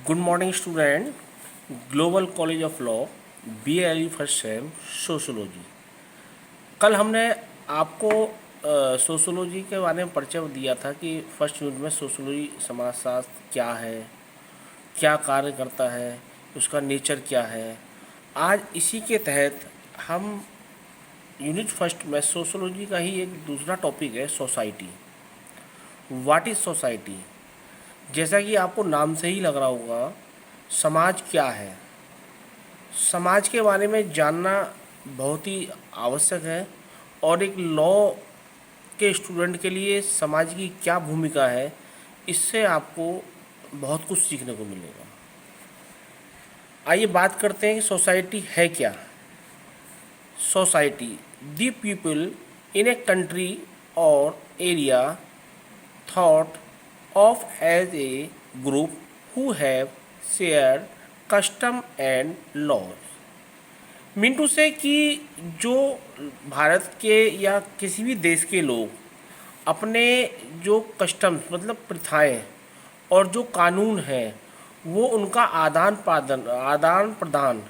Good morning student. Global college of law, BALE first sem sociology. कल हमने आपको sociology के बारे में परिचय दिया था कि फर्स्ट यूनिट में सोशोलॉजी समाजशास्त्र क्या है, क्या कार्य करता है, उसका नेचर क्या है। आज इसी के तहत हम यूनिट फर्स्ट में सोशोलॉजी का ही एक दूसरा टॉपिक है सोसाइटी। What is society? जैसा कि आपको नाम से ही लग रहा होगा, समाज क्या है। समाज के बारे में जानना बहुत ही आवश्यक है और एक लॉ के स्टूडेंट के लिए समाज की क्या भूमिका है, इससे आपको बहुत कुछ सीखने को मिलेगा। आइए बात करते हैं कि सोसाइटी है क्या। Society, the people in a country और area thought of as a group who have shared custom and laws। Mean to say कि जो भारत के या किसी भी देश के लोग अपने जो कस्टम्स मतलब प्रथाएं और जो कानून हैं वो उनका आदान प्रदान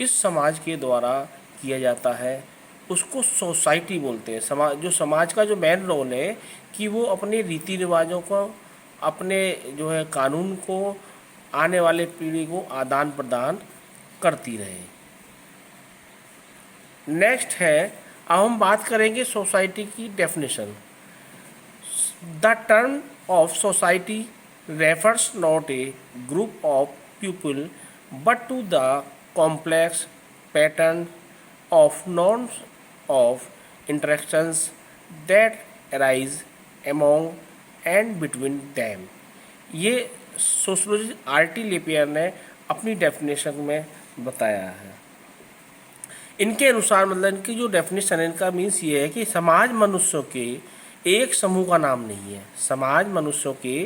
इस समाज के द्वारा किया जाता है, उसको सोसाइटी बोलते हैं। समाज का जो मेन रोल है कि वो अपने रीति रिवाजों को, अपने जो है कानून को आने वाले पीढ़ी को आदान प्रदान करती रहे। नेक्स्ट है, अब हम बात करेंगे सोसाइटी की definition. The term of society refers not a group of people but to the complex pattern of norms of interactions that arise among and between them। ये सोशोलॉजिस्ट आर.टी. लेपियर ने अपनी डेफिनेशन में बताया है। इनके अनुसार मतलब इनकी जो डेफिनेशन है, इनका मीन्स ये है कि समाज मनुष्यों के एक समूह का नाम नहीं है। समाज मनुष्यों के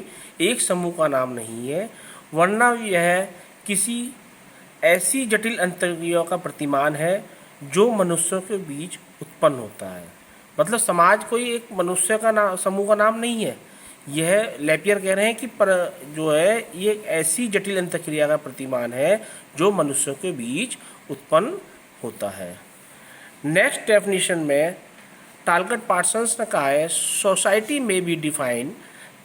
एक समूह का नाम नहीं है, वरना यह किसी ऐसी जटिल अंतर्क्रिया का प्रतिमान है जो मनुष्यों के बीच उत्पन्न होता है। मतलब समाज कोई एक मनुष्य का नाम, समूह का नाम नहीं है। यह लेपियर कह रहे हैं कि पर जो है ये एक ऐसी जटिल अंतर्क्रिया का प्रतिमान है जो मनुष्यों के बीच उत्पन्न होता है। नेक्स्ट डेफिनेशन में टालकट पार्सन्स ने कहा है, सोसाइटी में be defined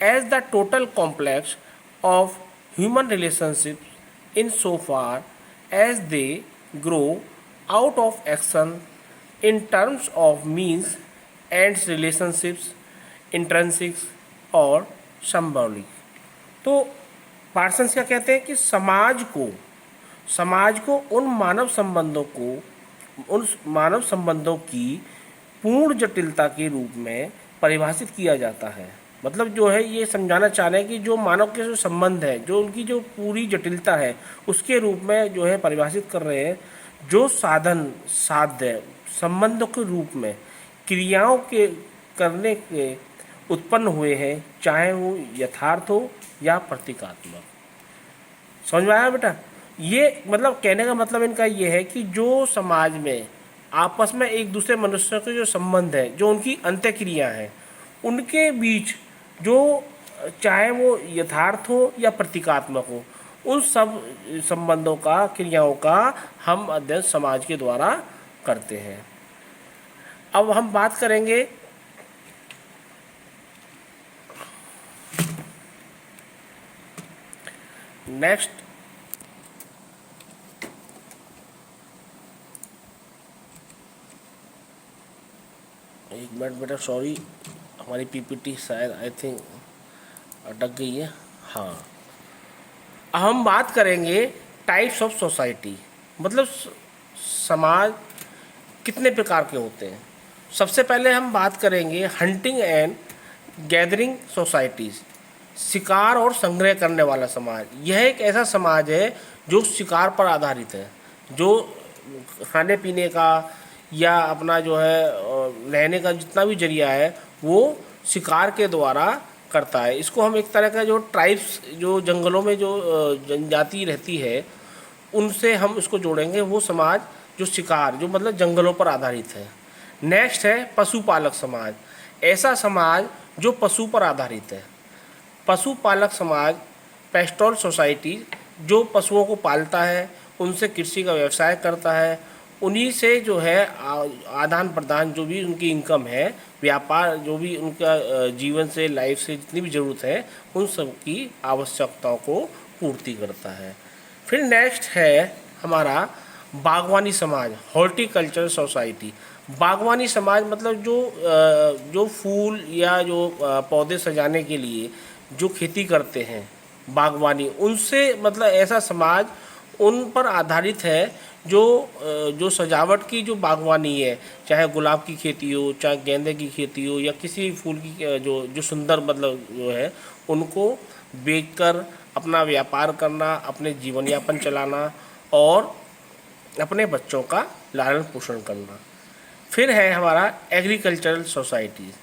as the total complex of human relationship in so far as they grow out of action in terms of means ends relationships intrinsic और symbolic। तो पार्सन्स क्या कहते हैं कि समाज को उन मानव संबंधों की पूर्ण जटिलता के रूप में परिभाषित किया जाता है। मतलब जो है ये समझाना चाह रहे हैं कि जो मानव के जो संबंध है, जो उनकी जो पूरी जटिलता है, उसके रूप में जो है परिभाषित कर रहे हैं। जो साध्य संबंधों के रूप में क्रियाओं के करने के उत्पन्न हुए हैं, चाहे वो यथार्थ हो या प्रतीकात्मक। समझ में आया बेटा? ये मतलब कहने का मतलब इनका ये है कि जो समाज में आपस में एक दूसरे मनुष्यों के जो संबंध है, जो उनकी अंत्यक्रिया है, उनके बीच जो चाहे वो यथार्थ हो या प्रतीकात्मक हो, उन सब संबंधों का, क्रियाओं का हम अध्ययन समाज के द्वारा करते हैं। अब हम बात करेंगे नेक्स्ट, एक मिनट बेटा, सॉरी हमारी पीपीटी शायद आई थिंक अटक गई है। हाँ, हम बात करेंगे टाइप्स ऑफ सोसाइटी। मतलब समाज कितने प्रकार के होते हैं। सबसे पहले हम बात करेंगे हंटिंग एंड गैदरिंग सोसाइटीज़, शिकार और संग्रह करने वाला समाज। यह एक ऐसा समाज है जो शिकार पर आधारित है, जो खाने पीने का या अपना जो है रहने का जितना भी जरिया है वो शिकार के द्वारा करता है। इसको हम एक तरह का जो ट्राइब्स, जो जंगलों में जो जनजाति रहती है, उनसे हम इसको जोड़ेंगे। वो समाज जो शिकार, जो मतलब जंगलों पर आधारित है। नेक्स्ट है पशुपालक समाज, ऐसा समाज जो पशु पर आधारित है। पशुपालक समाज पेस्टोरल सोसाइटी जो पशुओं को पालता है, उनसे कृषि का व्यवसाय करता है, उन्हीं से जो है आदान प्रदान जो भी उनकी इनकम है, व्यापार जो भी उनका जीवन से लाइफ से जितनी भी ज़रूरत है उन सब की आवश्यकताओं को पूर्ति करता है। फिर नेक्स्ट है हमारा बागवानी समाज, हॉर्टिकल्चर सोसाइटी। बागवानी समाज मतलब जो फूल या जो पौधे सजाने के लिए जो खेती करते हैं बागवानी, उनसे मतलब ऐसा समाज उन पर आधारित है जो सजावट की जो बागवानी है, चाहे गुलाब की खेती हो, चाहे गेंदे की खेती हो, या किसी फूल की जो सुंदर मतलब जो है, उनको बेचकर अपना व्यापार करना, अपने जीवन यापन चलाना और अपने बच्चों का लालन पोषण करना। फिर है हमारा एग्रीकल्चरल सोसाइटी।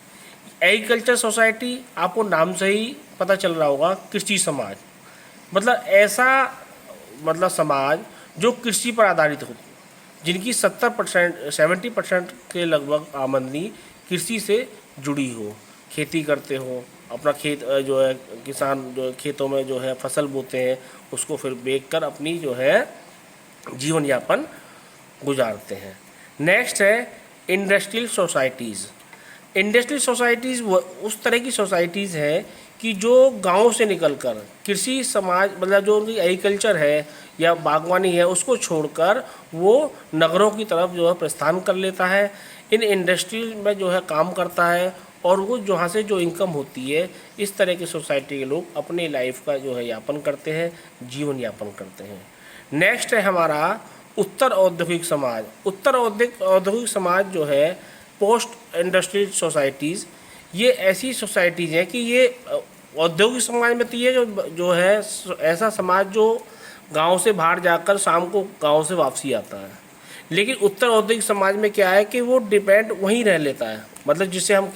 एग्रीकल्चर सोसाइटी आपको नाम से ही पता चल रहा होगा, कृषि समाज मतलब ऐसा मतलब समाज जो कृषि पर आधारित हो, जिनकी 70% के लगभग आमदनी कृषि से जुड़ी हो, खेती करते हो, अपना खेत जो है किसान जो खेतों में जो है फसल बोते हैं, उसको फिर बेचकर अपनी जो है जीवन यापन गुजारते हैं। नेक्स्ट है इंडस्ट्रियल सोसाइटीज़। इंडस्ट्रियल सोसाइटीज़ उस तरह की सोसाइटीज़ है कि जो गाँव से निकलकर कृषि समाज मतलब जो उनकी एग्रीकल्चर है या बागवानी है उसको छोड़कर वो नगरों की तरफ जो है प्रस्थान कर लेता है, इन इंडस्ट्री में जो है काम करता है और वो जहाँ से जो इनकम होती है, इस तरह की सोसाइटी के लोग अपनी लाइफ का जो है यापन करते हैं, जीवन यापन करते हैं। नेक्स्ट है हमारा उत्तर औद्योगिक समाज। उत्तर औद्योगिक समाज जो है पोस्ट इंडस्ट्रियल सोसाइटीज़, ये ऐसी सोसाइटीज़ हैं कि ये औद्योगिक समाज में तो ये जो है ऐसा समाज जो गांव से बाहर जाकर शाम को गांव से वापसी आता है, लेकिन उत्तर औद्योगिक समाज में क्या है कि वो डिपेंड वहीं रह लेता है, मतलब जिसे हम